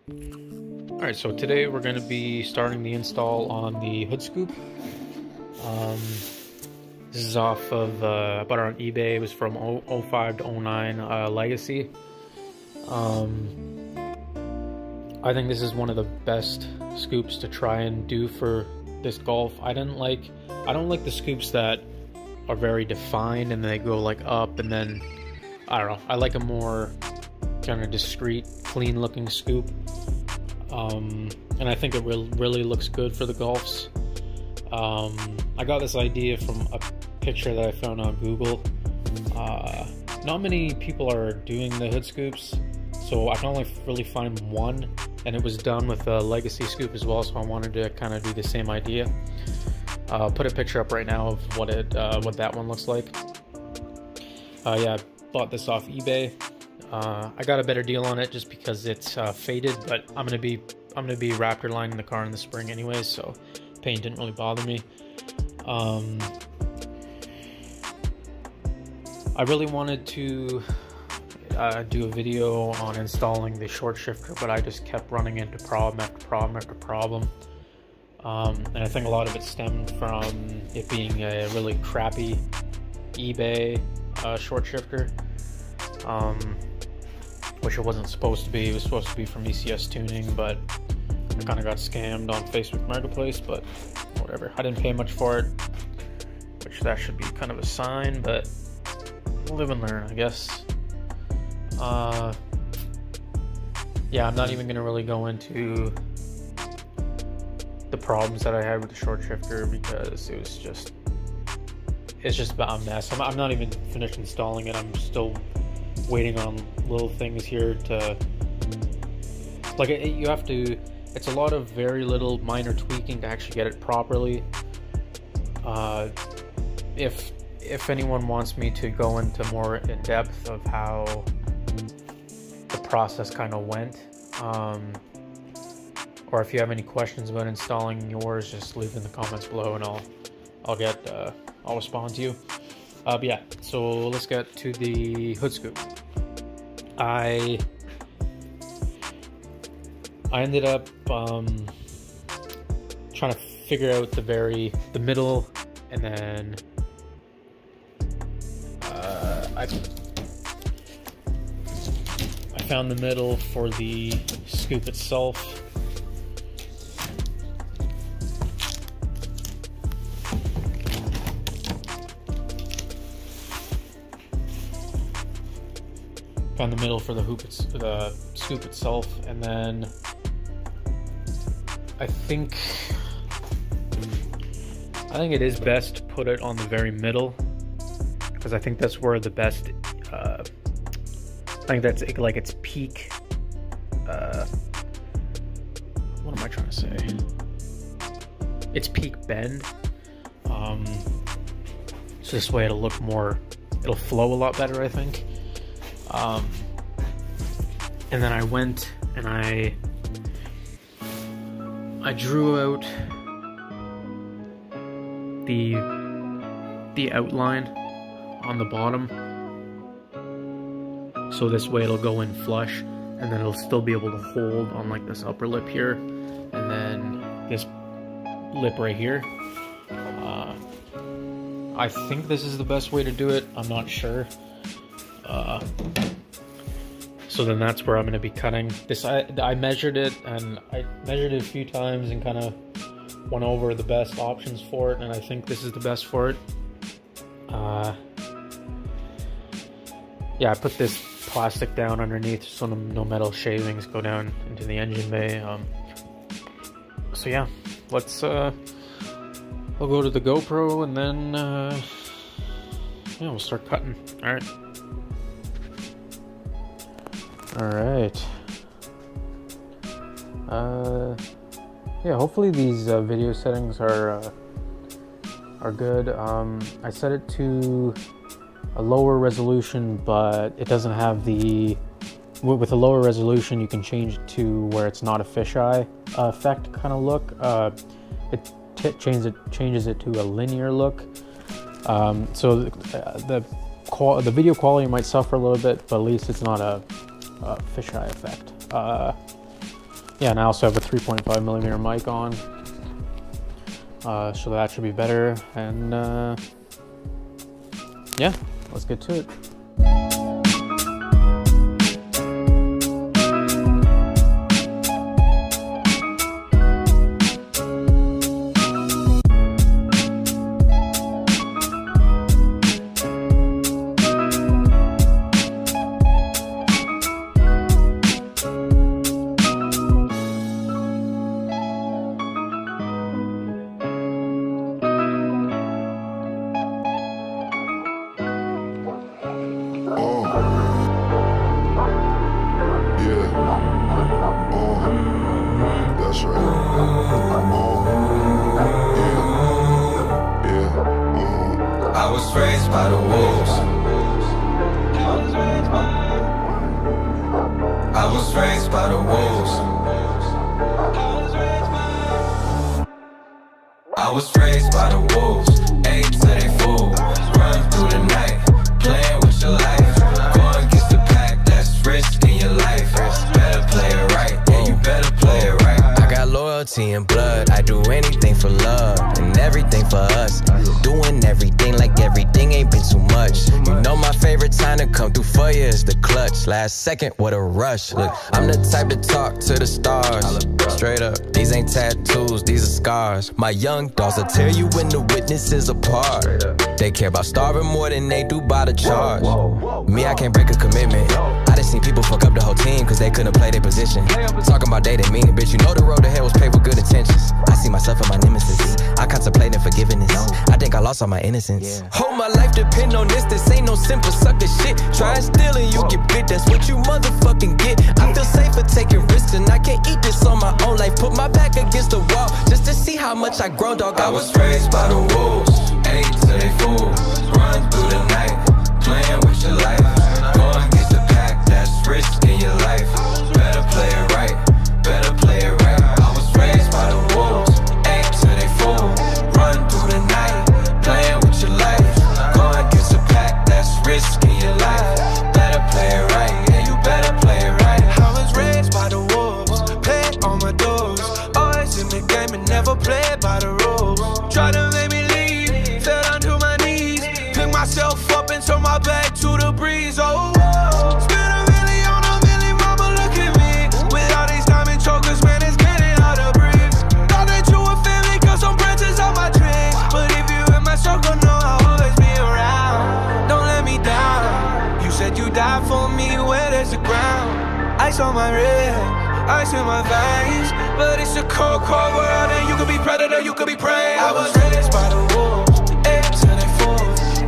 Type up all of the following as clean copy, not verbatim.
Alright, so today we're going to be starting the install on the hood scoop. This is off of, I bought it on eBay. It was from 05 to 09 Legacy. I think this is one of the best scoops to try and do for this Golf. I don't like the scoops that are very defined and they go like up and then, I don't know, I like a more kind of discreet, clean looking scoop. And I think it really looks good for the Golfs. I got this idea from a picture that I found on Google. Not many people are doing the hood scoops, so I can only really find one, and it was done with a Legacy scoop as well, so I wanted to kind of do the same idea. I'll put a picture up right now of what that one looks like. Yeah, I bought this off eBay. I got a better deal on it just because it's faded, but I'm gonna be Raptor lining the car in the spring anyway, so paint didn't really bother me. I really wanted to do a video on installing the short shifter, but I just kept running into problem after problem after problem. And I think a lot of it stemmed from it being a really crappy eBay short shifter. Which it wasn't supposed to be. It was supposed to be from ECS Tuning, but I kind of got scammed on Facebook Marketplace, but whatever. I didn't pay much for it, which that should be kind of a sign, but live and learn, I guess. Yeah, I'm not even going to really go into the problems that I had with the short shifter because it's just about a mess. I'm not even finished installing it. I'm still waiting on little things here to, like, you have to, it's a lot of very little minor tweaking to actually get it properly. If anyone wants me to go into more in depth of how the process kind of went, or if you have any questions about installing yours, just leave in the comments below and I'll respond to you. But yeah, so let's get to the hood scoop. I ended up trying to figure out the middle, and then I found the middle for the scoop itself. Found the middle for the scoop itself, and then I think it is best to put it on the very middle, because I think that's where the best, I think that's like its peak, what am I trying to say? Its peak bend. So this way it'll look more, it'll flow a lot better, I think. And then I went and I drew out the outline on the bottom, so this way it'll go in flush, and then it'll still be able to hold on like this upper lip here, and then this lip right here. I think this is the best way to do it. I'm not sure. So then that's where I'm going to be cutting this. I measured it, and I measured it a few times and kind of went over the best options for it, and I think this is the best for it. Yeah, I put this plastic down underneath so no metal shavings go down into the engine bay. So yeah, let's we'll go to the GoPro, and then yeah, we'll start cutting. All right. Yeah, hopefully these video settings are good. I set it to a lower resolution, but it doesnit have the, with a lower resolution you can change it to where it's not a fisheye effect kind of look. It changes it to a linear look. So the video quality might suffer a little bit, but at least it's not a fisheye effect. Yeah, and I also have a 3.5mm mic on, so that should be better. And yeah, let's get to it. I was raised by the wolves. I was raised by the wolves. I was raised by the wolves. Ate till they full. Run through the night, playing with your life. Going against the pack, that's risking your life. Better play it right, yeah, you better play it right. I got loyalty and blood. I do anything for love and everything for us. Doing everything like everything ain't been too much. You know my favorite time to come through for you is the clutch. Last second, what a rush. Look, I'm the type to talk to the stars. Straight up, these ain't tattoos, these are scars. My young dogs will tear you when the witnesses apart. They care about starving more than they do by the charge. Me, I can't break a commitment. I done seen people fuck up the whole team cause they couldn't play their position. Talking about they didn't mean it, bitch. You know the road to hell was paved with good intentions. I see myself and my nemesis. I contemplating forgiveness. I think I lost all my innocence. Whole my life depend on this. This ain't no simple sucker shit. Try and steal and you get bit. That's what you motherfucking get. I feel safer taking risks and I can't eat this on my own life. Put my back against the wall just to see how much I grown, dog. I was raised by the wolves. Ate till they full. Run through the night, playing with your life. Going against the pack, that's risking your life. Better play it right, better play it right. I was raised by the wolves. Ate till they full. Run through the night, playing with your life. Going against the pack, that's risking your life. Better play it right, yeah, you better play it right. I was raised by the wolves, paid on my dues. Always in the game and never played by the rules. Try to make me leave, fell down to my knees. Pick myself up and turn my back to the breeze. Oh, whoa. Spend a million on a million, mama, look at me. With all these diamond chokers, man, it's getting hard to breathe. Thought that you were family, cause some branches on my tree. But if you in my circle, know I'll always be around. Don't let me down. You said you died for me, where there's the ground. Ice on my wrist, ice in my veins. But it's a cold, cold world, and you could be predator, you could be prey. I was raised by the wolves, ate till they full.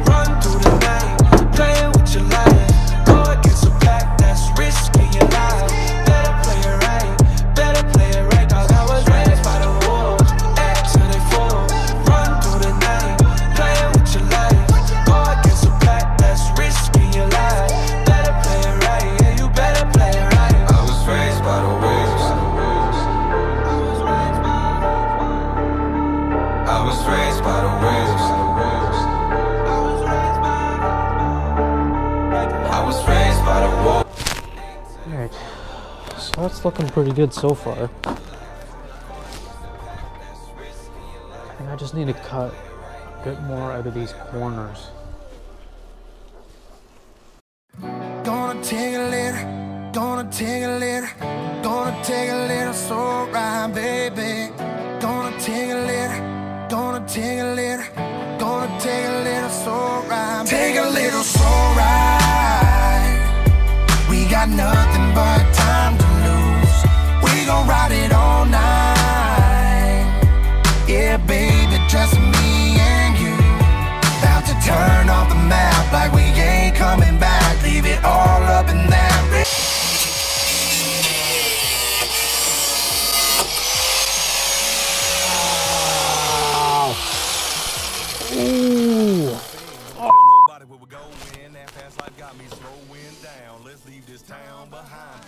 Run through the night, playing with your life. Go against a pack, that's risking your life. Better play it right, better play it right. Cause I was raised by the wolves, ate till they full. Run through the night, playing with your life. Go against a pack, that's risking your life. Better play it right, yeah, you better play it right. I was raised by the wolves. I was raised by the wolves. I was raised by the wolves. Alright, so that's looking pretty good so far. I think I just need to cut a bit more out of these corners. Gonna take a little, gonna take a little, gonna take a little soul ride, baby. Gonna take a little, gonna take a little, gonna take a little soul ride. Take a little soul ride. We got nothing but time to lose. We gon' ride it all night. Yeah, baby, just me and you. About to turn off the map like we ain't coming back. Leave it all up in that. Ooh.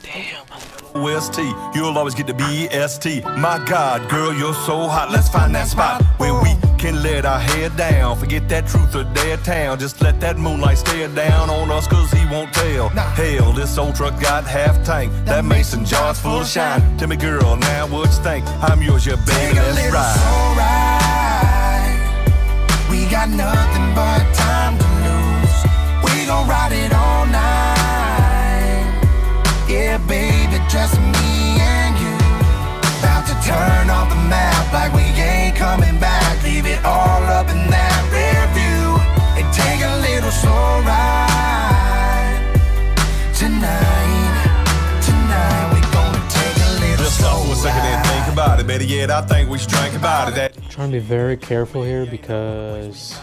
Damn. OST, you'll always get the BEST. My God, girl, you're so hot. Let's find that spot where we can let our head down. Forget that truth or dare town. Just let that moonlight stare down on us, cause he won't tell. Hell, this old truck got half tank. That mason jar's full of shine. Tell me, girl, now what you think? I'm yours, yeah, baby, let's ride. We got nothing but time to lose. We gon' ride it all night. Yeah, baby, just me and you. About to turn off the map like we ain't coming back. Leave it all up in that rear view and take a little slow ride. Tonight, we gonna take a little just slow stop for a second and think about it. Better yet, I think we should drink about it. I'm trying to be very careful here because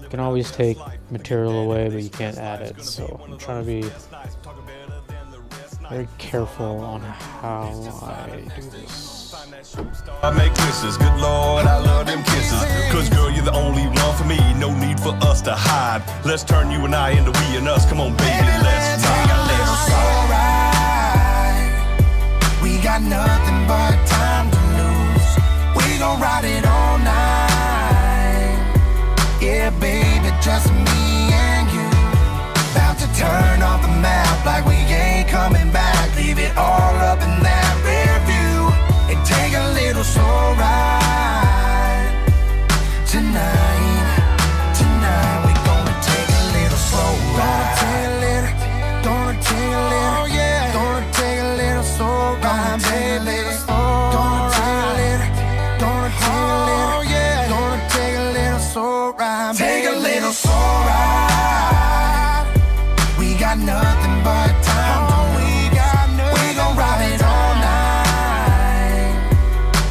you can always take material away, but you can't add it. So I'm trying to be very careful on how I do this. I make kisses, good Lord, I love them kisses. Cause girl, you're the only one for me, no need for us to hide. Let's turn you and I into we and us, come on baby, let's ride. We got nothing but time to lose. We gon' ride it all night. Yeah, baby, just me and you. About to turn off the map like we ain't coming back. Leave it all up in that rear view and take a little slow ride. Tonight, we gonna take a little slow ride. Gonna take a little, yeah. Gonna take a little slow ride, baby. Gonna take a little, yeah. Gonna take a little slow ride, take a little slow ride. We got nothing but time. We gon' ride it all night.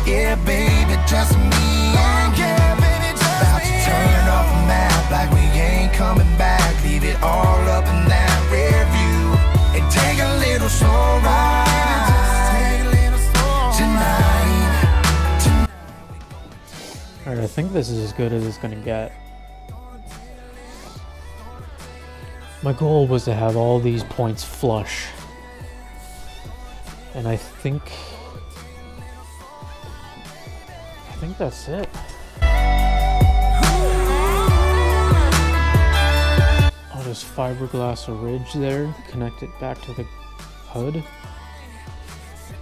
Yeah, baby, just me and you. About to turn off the map like we ain't coming back. Leave it all up in that rear view and take a little slow ride. Tonight. Alright, I think this is as good as it's gonna get. My goal was to have all these points flush. And I think that's it. I'll just fiberglass a ridge there, connect it back to the hood.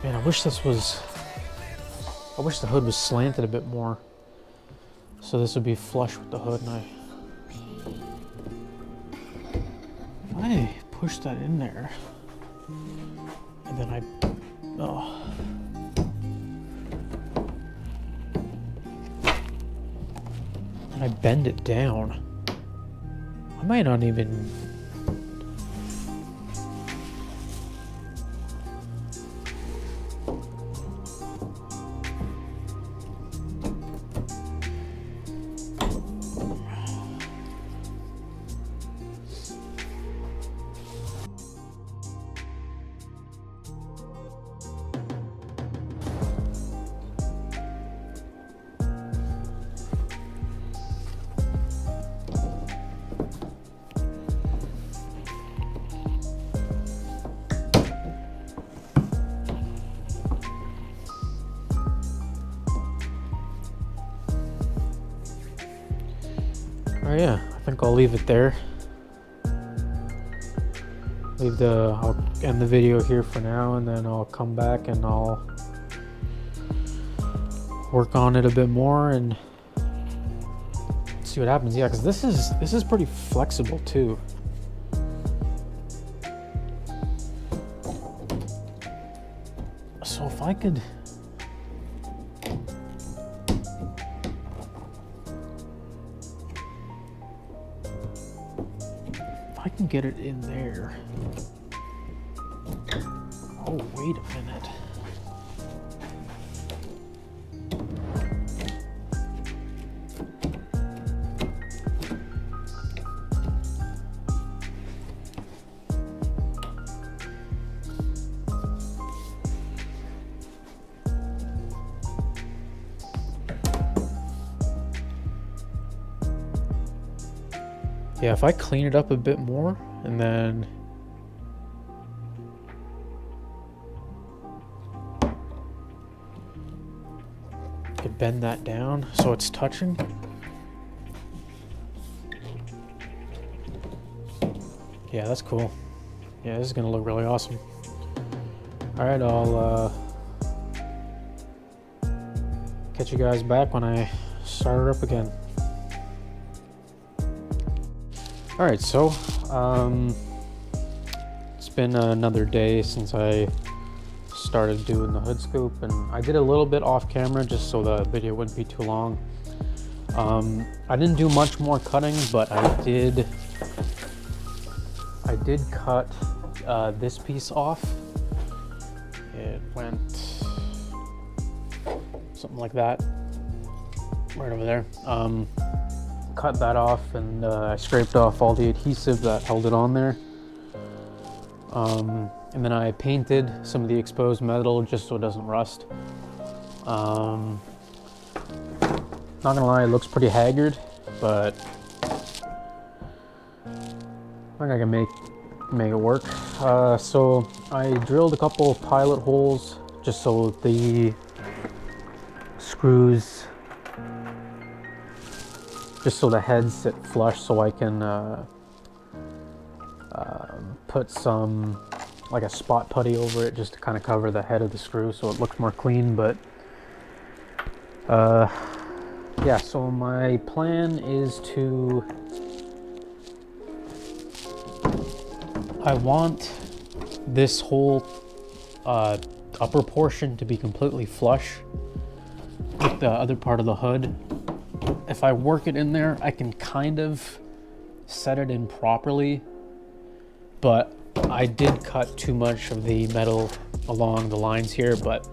Man, I wish the hood was slanted a bit more. So this would be flush with the hood, and I pushed that in there. And then I bend it down. I might not even... Oh yeah, I think I'll leave it there. I'll end the video here for now, and then I'll come back and I'll work on it a bit more and see what happens. Yeah, because this is pretty flexible too. So if I could... I can get it in there. Oh, wait a minute. Yeah, if I clean it up a bit more and then get bend that down so it's touching. Yeah, that's cool. Yeah, this is gonna look really awesome. All right, I'll catch you guys back when I start her up again. All right, so it's been another day since I started doing the hood scoop, and I did a little bit off camera just so the video wouldn't be too long. I didn't do much more cutting, but I did cut this piece off. It went something like that, right over there. Cut that off, and I scraped off all the adhesive that held it on there. And then I painted some of the exposed metal just so it doesn't rust. Not gonna lie, it looks pretty haggard, but I think I can make it work. So I drilled a couple pilot holes just so the screws, just so the heads sit flush, so I can put some, like a spot putty over it just to kind of cover the head of the screw so it looks more clean. But yeah, so my plan is to, I want this whole upper portion to be completely flush with the other part of the hood. If I work it in there, I can kind of set it in properly, but I did cut too much of the metal along the lines here. But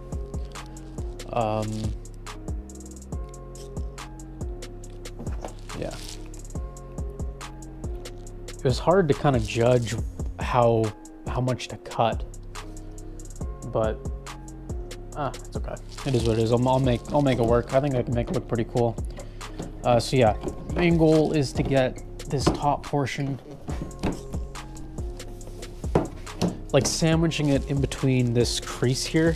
yeah, it was hard to kind of judge how much to cut, but it's okay. It is what it is. I'll make it work. I think I can make it look pretty cool. So yeah, main goal is to get this top portion, like sandwiching it in between this crease here.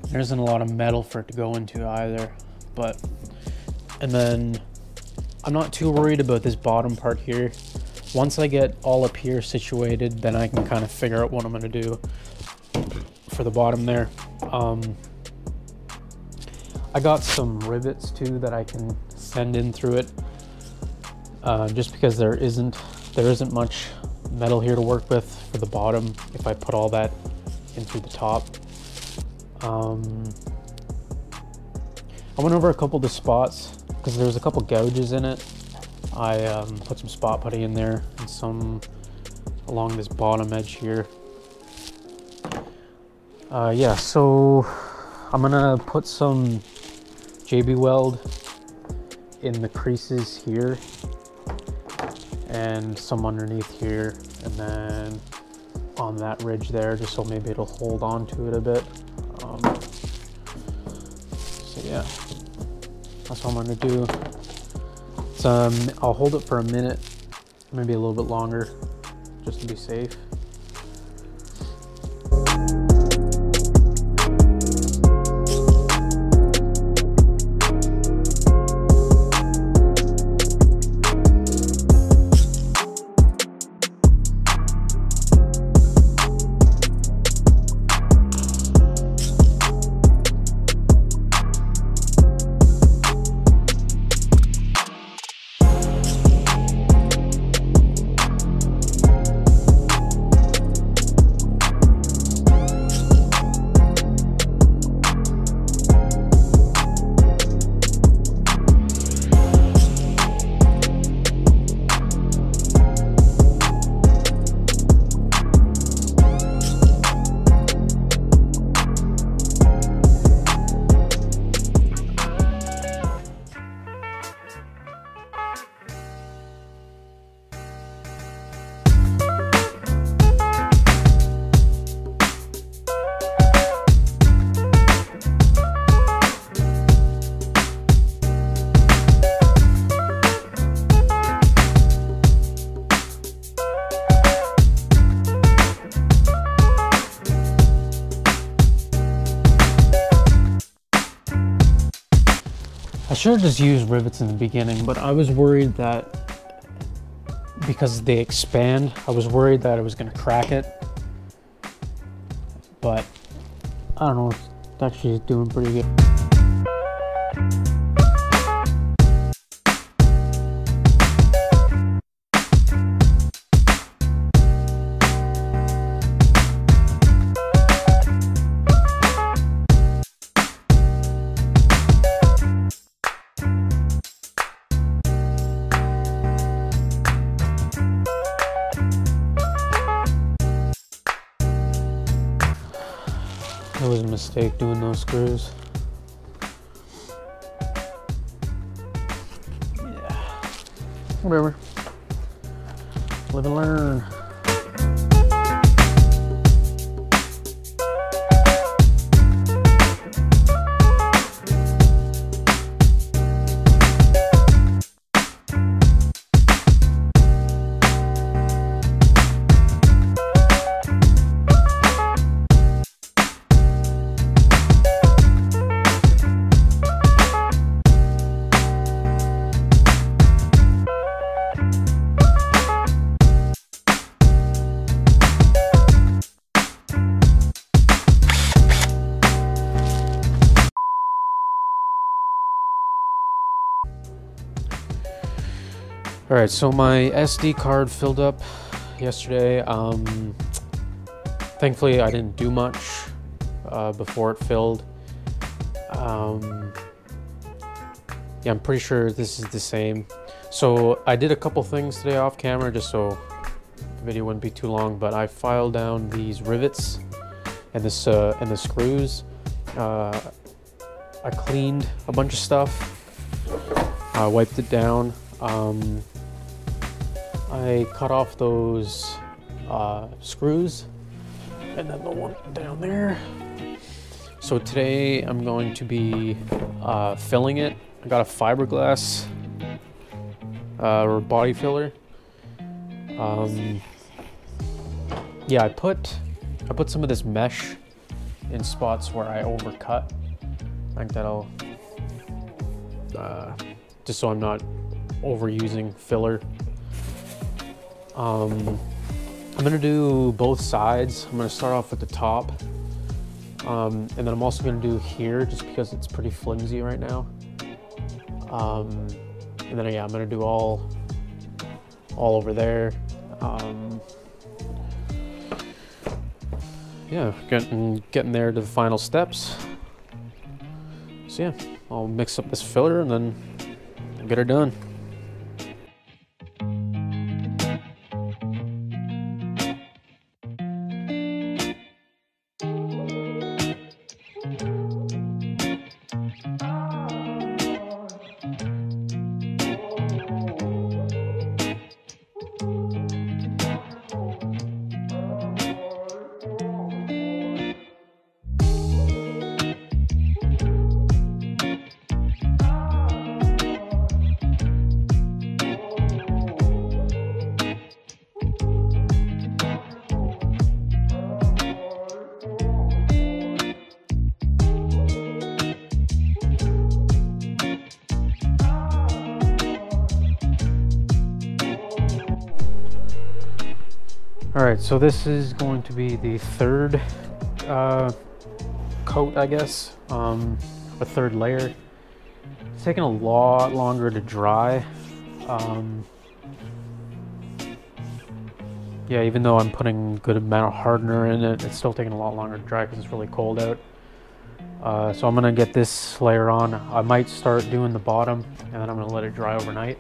There isn't a lot of metal for it to go into either, but, and then I'm not too worried about this bottom part here. Once I get all up here situated, then I can kind of figure out what I'm going to do for the bottom there. I got some rivets too that I can send in through it, just because there isn't much metal here to work with for the bottom if I put all that in through the top. I went over a couple of the spots because there's a couple gouges in it. I put some spot putty in there and some along this bottom edge here. Yeah, so I'm gonna put some JB weld in the creases here and some underneath here, and then on that ridge there, just so maybe it'll hold on to it a bit. So yeah, that's what I'm gonna do. I'll hold it for a minute, maybe a little bit longer, just to be safe. I should have just used rivets in the beginning, but I was worried that because they expand, I was worried that I was going to crack it. But I don't know, it's actually doing pretty good. It was a mistake doing those screws. Yeah. Whatever. Live and learn. All right, so my SD card filled up yesterday. Thankfully, I didn't do much before it filled. Yeah, I'm pretty sure this is the same. So I did a couple things today off camera just so the video wouldn't be too long, but I filed down these rivets and this and the screws. I cleaned a bunch of stuff. I wiped it down. I cut off those screws and then the one down there. So today I'm going to be filling it. I got a fiberglass or body filler. Yeah, I put some of this mesh in spots where I overcut. I think that'll just so I'm not overusing filler. I'm gonna do both sides. I'm gonna start off at the top, and then I'm also gonna do here just because it's pretty flimsy right now. And then yeah, I'm gonna do all over there. Yeah, getting there to the final steps. So yeah, I'll mix up this filler and then get her done. All right, so this is going to be the third coat, I guess, a third layer. It's taking a lot longer to dry. Yeah, even though I'm putting a good amount of hardener in it, it's still taking a lot longer to dry because it's really cold out. So I'm gonna get this layer on. I might start doing the bottom and then I'm gonna let it dry overnight.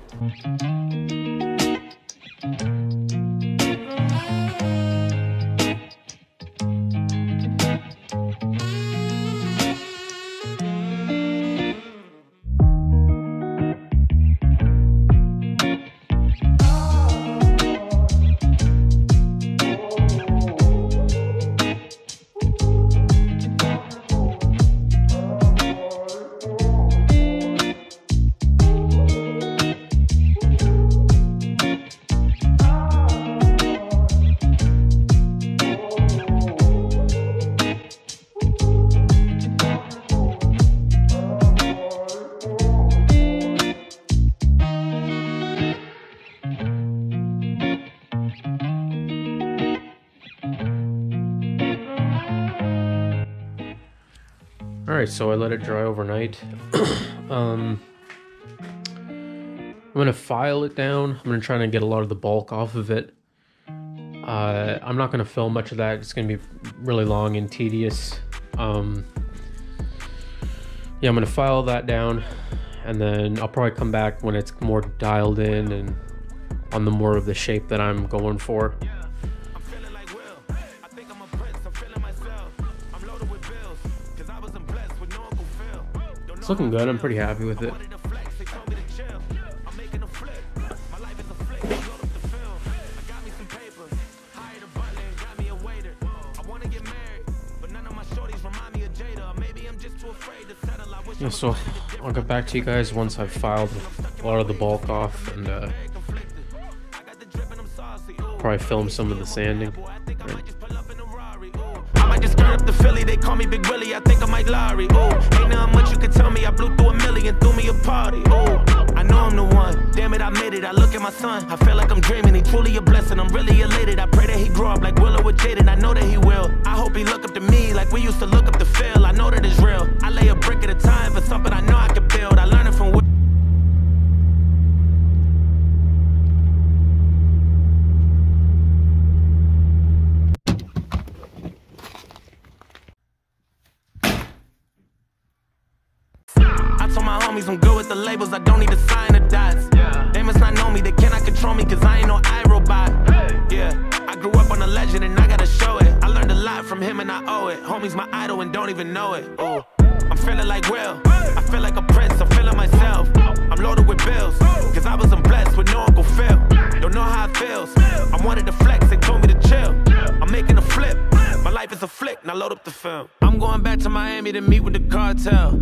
Alright, so I let it dry overnight. I'm gonna file it down. I'm gonna try to get a lot of the bulk off of it. I'm not gonna film much of that. It's gonna be really long and tedious. Yeah, I'm gonna file that down, and then I'll probably come back when it's more dialed in and on the more of the shape that I'm going for. It's looking good. I'm pretty happy with it. Yeah, so I'll get back to you guys once I've filed a lot of the bulk off, and probably film some of the sanding. Right. I might just turn up the Philly, they call me Big Willie, I think I might Larry. Ooh, ain't nothing much you can tell me, I blew through a million, threw me a party. Ooh, I know I'm the one, damn it, I made it. I look at my son, I feel like I'm dreaming, he truly a blessing, I'm really elated. I pray that he grow up like Willow with Jaden, I know that he will. I hope he look up to me like we used to look up to Phil. I know that it's real, I lay a brick at a time for something I know I can build. I learn it from I'm good with the labels, I don't need to sign the dots. They must not know me, they cannot control me, cause I ain't no iRobot. Yeah, I grew up on a legend and I gotta show it. I learned a lot from him and I owe it. Homie's my idol and don't even know it. Ooh, I'm feeling like Will, I feel like a prince, I'm feeling myself. I'm loaded with bills, cause I wasn't blessed with no Uncle Phil. Don't know how it feels, I wanted to flex, they told me to chill. I'm making a flip, my life is a flick, now load up the film. I'm going back to Miami to meet with the cartel.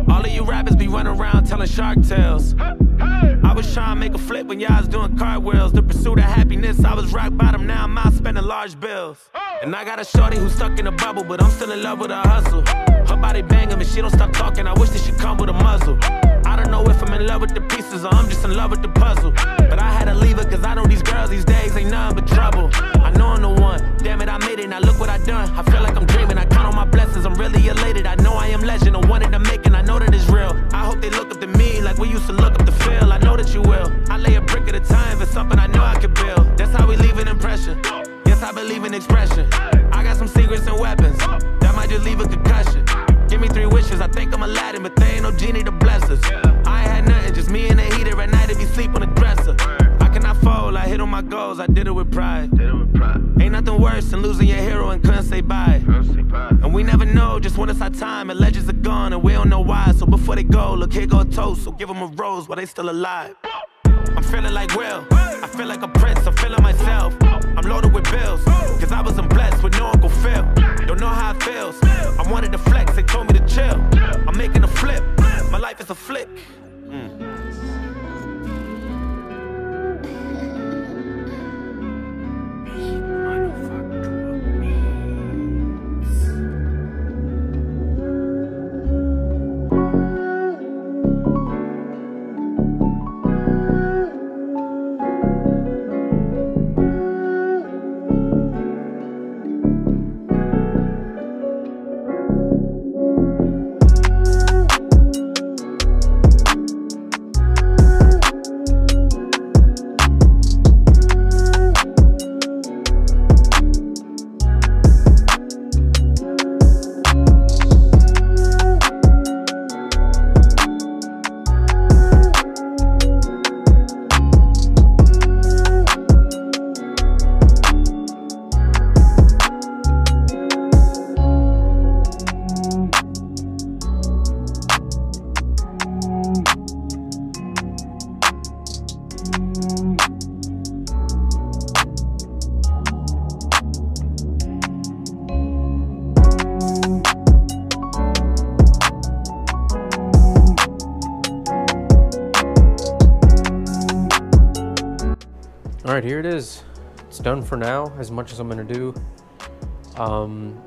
All of you rappers be running around telling shark tales. I was trying to make a flip when y'all was doing cartwheels. The pursuit of happiness, I was rock bottom, now I'm out spending large bills. And I got a shorty who's stuck in a bubble, but I'm still in love with her hustle. Her body banging, but she don't stop talking, I wish that she come with a muzzle. I don't know if I'm in love with the pieces or I'm just in love with the puzzle. But I had to leave her cause I know these girls these days ain't nothing but trouble. I know I'm the one, damn it I made it, now look what I done. I feel like I'm dreaming, I count on my blessings, I'm really elated. I know I am legend, I wanted to make it, I know that it's real. I hope they look up to me like we used to look up to Phil. I know that you will. I lay a brick at a time for something I know I could build. That's how we leave an impression. Yes, I believe in expression. I got some secrets and weapons that might just leave a concussion. Give me 3 wishes, I think I'm Aladdin, but there ain't no genie to bless us. I ain't had nothing, just me and the heater at night if you sleep on the dresser. I cannot fold, I hit on my goals, I did it with pride. Ain't nothing worse than losing your hero and couldn't say bye. And we never know just when it's our time, and legends are gone and we don't know why. So before they go, look here go a toast, so give them a rose while they still alive. I'm feeling like Will, I feel like a prince, I'm feeling myself. I'm loaded with bills, cause I wasn't blessed with no Uncle Phil. Don't know how it feels, I wanted to flex, they told me to chill. I'm making a flip, my life is a flick. Alright, here it is. It's done for now, as much as I'm gonna do.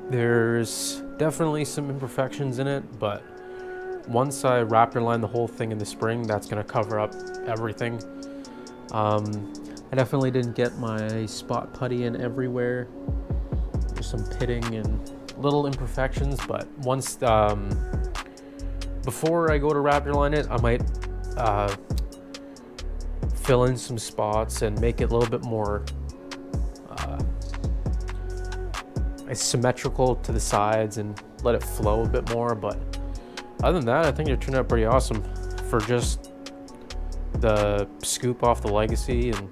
There's definitely some imperfections in it, but once I raptor line the whole thing in the spring, that's gonna cover up everything. I definitely didn't get my spot putty in everywhere. There's some pitting and little imperfections, but once before I go to Raptor line it, I might fill in some spots and make it a little bit more symmetrical to the sides and let it flow a bit more. But other than that, I think it turned out pretty awesome for just the scoop off the Legacy, and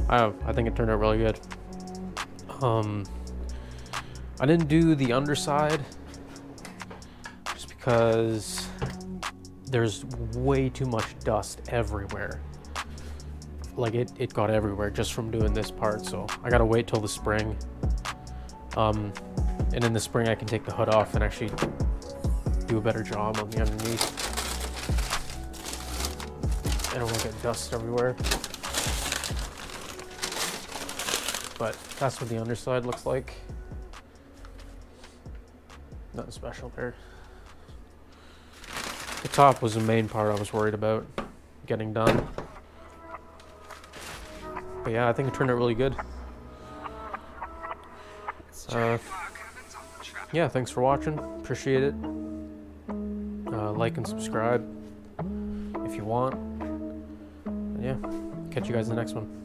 I think it turned out really good. I didn't do the underside just because there's way too much dust everywhere. Like it got everywhere just from doing this part, so I gotta wait till the spring. And in the spring I can take the hood off and actually do a better job on the underneath. I don't want to get dust everywhere. But that's what the underside looks like. Nothing special there. The top was the main part I was worried about getting done. But yeah, I think it turned out really good. Yeah, thanks for watching. Appreciate it. Like and subscribe if you want. And yeah, catch you guys in the next one.